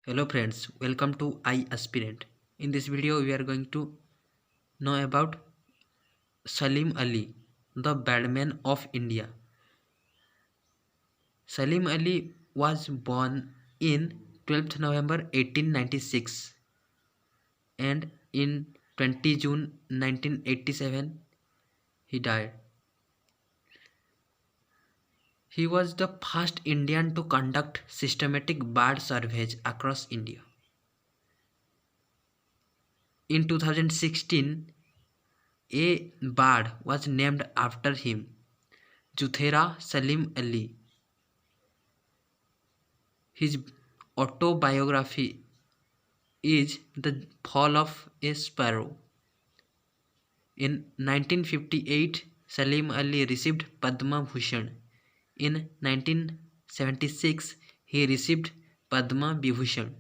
Hello friends, welcome to I Aspirant. In this video we are going to know about Salim Ali, the badman of India. Salim Ali was born in 12th November 1896 and in 20 June 1987 he died. He was the first Indian to conduct systematic bird surveys across India. In 2016, a bird was named after him, Juthera Salim Ali. His autobiography is The Fall of a Sparrow. In 1958, Salim Ali received Padma Bhushan. In 1976, he received Padma Vibhushan.